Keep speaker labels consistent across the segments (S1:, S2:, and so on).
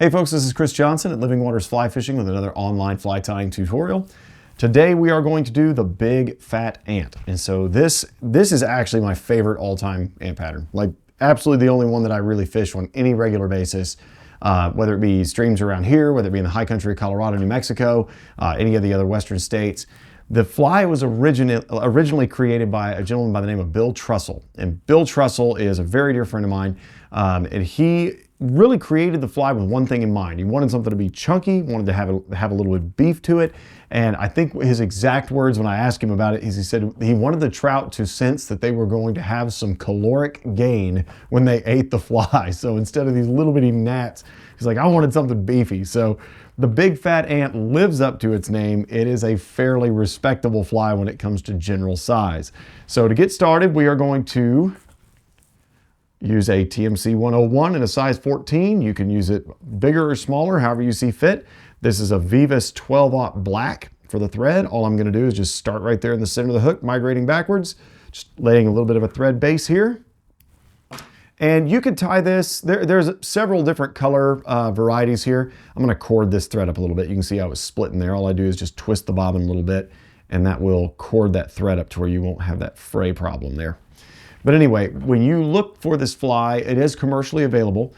S1: Hey folks, this is Chris Johnson at Living Waters Fly Fishing with another online fly tying tutorial. Today we are going to do the big fat ant. And so this is actually my favorite all-time ant pattern. Like absolutely the only one that I really fish on any regular basis, whether it be streams around here, whether it be in the high country of Colorado, New Mexico, any of the other western states. The fly was originally created by a gentleman by the name of Bill Trussell. And Bill Trussell is a very dear friend of mine. And he really created the fly with one thing in mind. He wanted something to be chunky, wanted to have a little bit of beef to it. And I think his exact words when I asked him about it is he said he wanted the trout to sense that they were going to have some caloric gain when they ate the fly. So instead of these little bitty gnats, he's like, I wanted something beefy. So the big fat ant lives up to its name. It is a fairly respectable fly when it comes to general size. So to get started, we are going to use a TMC 101 in a size 14. You can use it bigger or smaller, however you see fit. This is a Vivus 12-aught black for the thread. All I'm gonna do is just start right there in the center of the hook, migrating backwards, just laying a little bit of a thread base here. And you could tie this, there's several different color varieties here. I'm gonna cord this thread up a little bit. You can see how it's split in there. All I do is just twist the bobbin a little bit, and that will cord that thread up to where you won't have that fray problem there. But anyway, when you look for this fly, it is commercially available.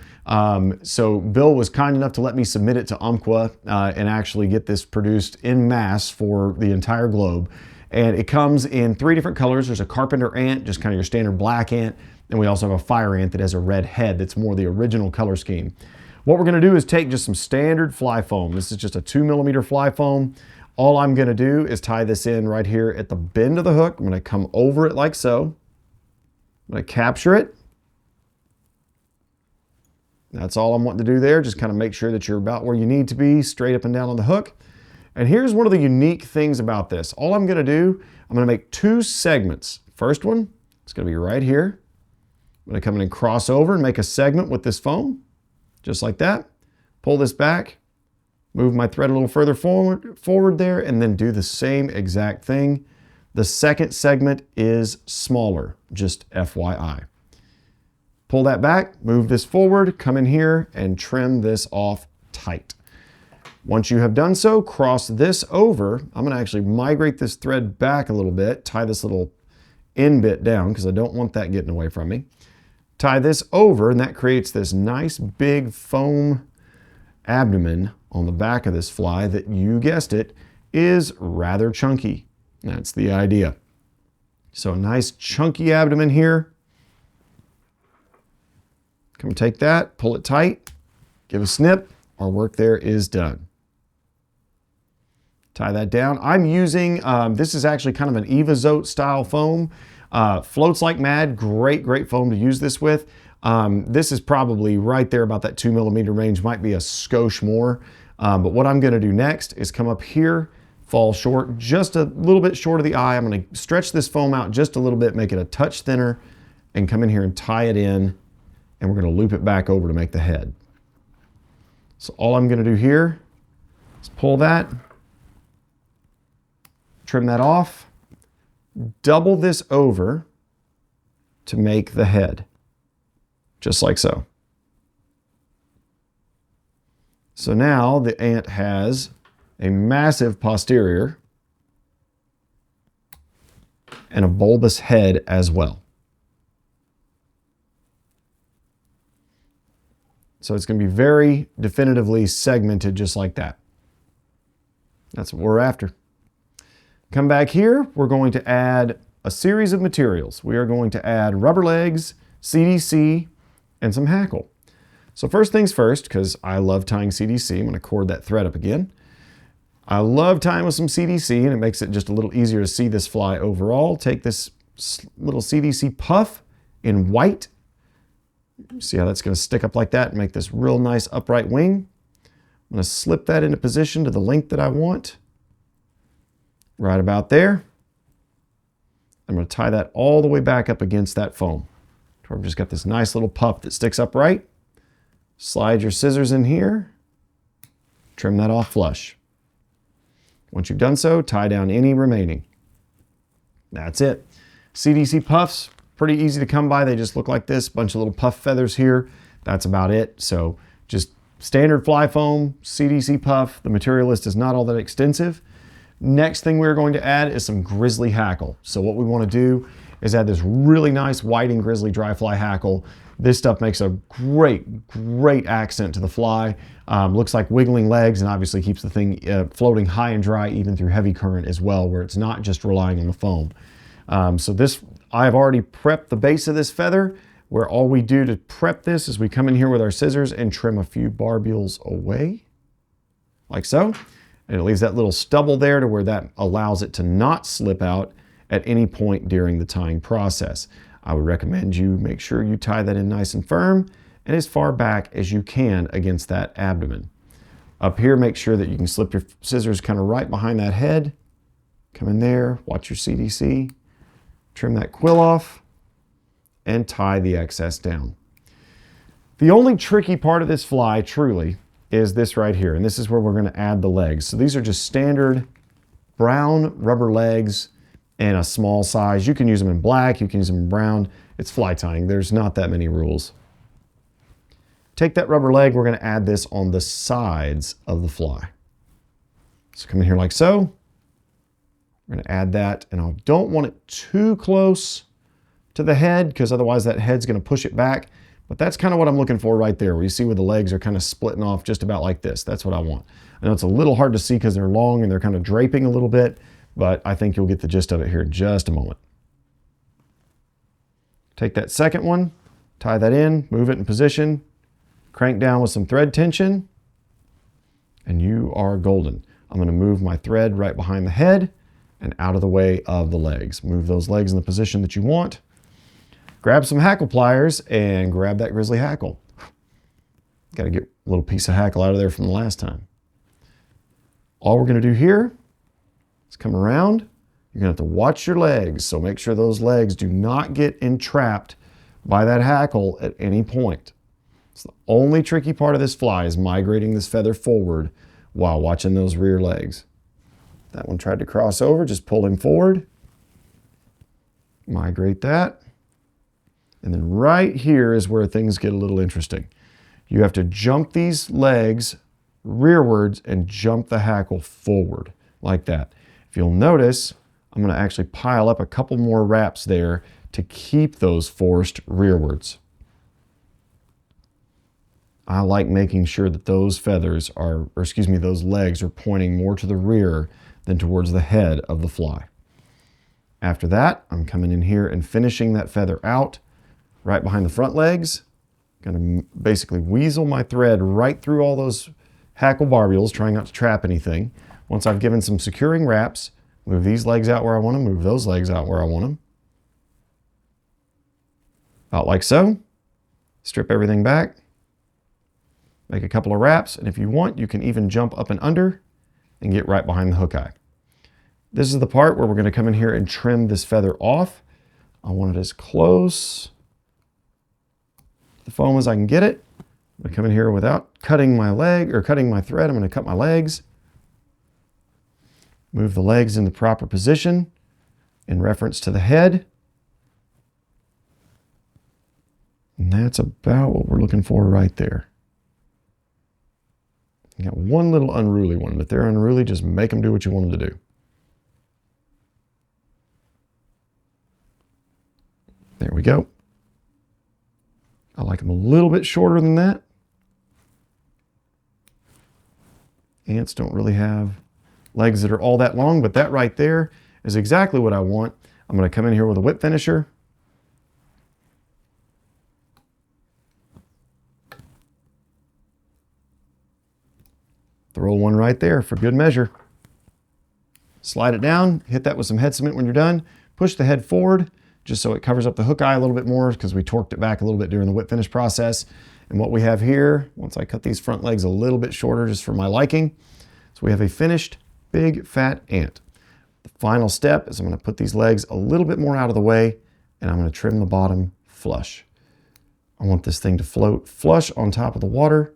S1: So Bill was kind enough to let me submit it to Umpqua and actually get this produced en masse for the entire globe. And it comes in 3 different colors. There's a Carpenter ant, just kind of your standard black ant. And we also have a fire ant that has a red head that's more the original color scheme. What we're gonna do is take just some standard fly foam. This is just a 2mm fly foam. All I'm gonna do is tie this in right here at the bend of the hook. I'm gonna come over it like so. I'm going to capture it. That's all I'm wanting to do there. Just kind of make sure that you're about where you need to be, straight up and down on the hook. And here's one of the unique things about this. All I'm going to do, I'm going to make 2 segments. First one, it's going to be right here. I'm going to come in and cross over and make a segment with this foam, just like that. Pull this back, move my thread a little further forward there, and then do the same exact thing. The second segment is smaller, just FYI. Pull that back, move this forward, come in here and trim this off tight. Once you have done so, cross this over. I'm gonna actually migrate this thread back a little bit, tie this little end bit down because I don't want that getting away from me. Tie this over and that creates this nice big foam abdomen on the back of this fly that, you guessed it, is rather chunky. That's the idea. So a nice chunky abdomen here. Come take that, pull it tight, give a snip. Our work there is done. Tie that down. I'm using, this is actually kind of an Evazote style foam. Floats like mad, great foam to use this with. This is probably right there about that 2mm range, might be a skosh more. But what I'm gonna do next is come up here, fall short, just a little bit short of the eye. I'm going to stretch this foam out just a little bit, make it a touch thinner, and come in here and tie it in, and we're going to loop it back over to make the head. So all I'm going to do here is pull that, trim that off, double this over to make the head, just like so. So now the ant has a massive posterior and a bulbous head as well. So it's going to be very definitively segmented just like that. That's what we're after. Come back here, we're going to add a series of materials. We are going to add rubber legs, CDC, and some hackle. So first things first, because I love tying CDC, I'm going to cord that thread up again. I love tying with some CDC, and it makes it just a little easier to see this fly overall. Take this little CDC puff in white. See how that's going to stick up like that and make this real nice upright wing. I'm going to slip that into position to the length that I want. Right about there. I'm going to tie that all the way back up against that foam. I've just got this nice little puff that sticks upright. Slide your scissors in here. Trim that off flush. Once you've done so, tie down any remaining. That's it. CDC puffs, pretty easy to come by. They just look like this, bunch of little puff feathers here. That's about it. So just standard fly foam, CDC puff. The material list is not all that extensive. Next thing we're going to add is some grizzly hackle. So what we want to do is add this really nice whiting grizzly dry fly hackle. This stuff makes a great accent to the fly. Looks like wiggling legs, and obviously keeps the thing floating high and dry even through heavy current as well, where it's not just relying on the foam. So this, I've already prepped the base of this feather, where all we do to prep this is we come in here with our scissors and trim a few barbules away, like so. And it leaves that little stubble there to where that allows it to not slip out at any point during the tying process. I would recommend you make sure you tie that in nice and firm and as far back as you can against that abdomen. Up here, make sure that you can slip your scissors kind of right behind that head. Come in there, watch your CDC, trim that quill off, and tie the excess down. The only tricky part of this fly, truly, is this right here, and this is where we're going to add the legs. So these are just standard brown rubber legs in a small size. You can use them in black, you can use them in brown. It's fly tying, there's not that many rules. Take that rubber leg, we're going to add this on the sides of the fly. So come in here like so. We're going to add that, and I don't want it too close to the head because otherwise that head's going to push it back. But that's kind of what I'm looking for right there, where you see where the legs are kind of splitting off just about like this. That's what I want. I know it's a little hard to see because they're long and they're kind of draping a little bit, but I think you'll get the gist of it here in just a moment. Take that second one, tie that in, move it in position, crank down with some thread tension, and you are golden. I'm going to move my thread right behind the head and out of the way of the legs. Move those legs in the position that you want. Grab some hackle pliers and grab that grizzly hackle. Got to get a little piece of hackle out of there from the last time. All we're going to do here is come around. You're going to have to watch your legs, so make sure those legs do not get entrapped by that hackle at any point. It's the only tricky part of this fly is migrating this feather forward while watching those rear legs. That one tried to cross over, just pull him forward. Migrate that. And then right here is where things get a little interesting. You have to jump these legs rearwards and jump the hackle forward like that. If you'll notice, I'm going to actually pile up a couple more wraps there to keep those forced rearwards. I like making sure that those feathers are, or excuse me, those legs are pointing more to the rear than towards the head of the fly. After that, I'm coming in here and finishing that feather out right behind the front legs. Gonna basically weasel my thread right through all those hackle barbules, trying not to trap anything. Once I've given some securing wraps, move these legs out where I want them, move those legs out where I want them. About like so. Strip everything back. Make a couple of wraps, and if you want, you can even jump up and under and get right behind the hook eye. This is the part where we're going to come in here and trim this feather off. I want it as close to the foam as I can get it. I'm going to come in here without cutting my leg or cutting my thread. I'm going to cut my legs. Move the legs in the proper position in reference to the head. And that's about what we're looking for right there. You got one little unruly one, but they're unruly, just make them do what you want them to do. There we go. I like them a little bit shorter than that. Ants don't really have legs that are all that long, but that right there is exactly what I want. I'm going to come in here with a whip finisher. Throw one right there for good measure. Slide it down, hit that with some head cement when you're done. Push the head forward just so it covers up the hook eye a little bit more because we torqued it back a little bit during the whip finish process. And what we have here, once I cut these front legs a little bit shorter just for my liking, so we have a finished big fat ant. The final step is I'm going to put these legs a little bit more out of the way and I'm going to trim the bottom flush. I want this thing to float flush on top of the water.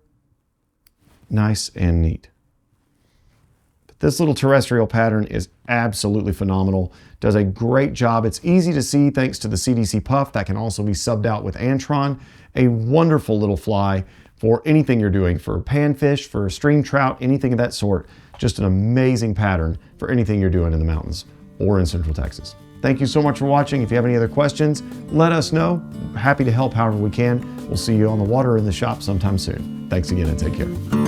S1: Nice and neat. But this little terrestrial pattern is absolutely phenomenal. Does a great job. It's easy to see thanks to the CDC puff that can also be subbed out with Antron. A wonderful little fly for anything you're doing, for panfish, for stream trout, anything of that sort. Just an amazing pattern for anything you're doing in the mountains or in Central Texas. Thank you so much for watching. If you have any other questions, let us know. Happy to help however we can. We'll see you on the water or in the shop sometime soon. Thanks again and take care.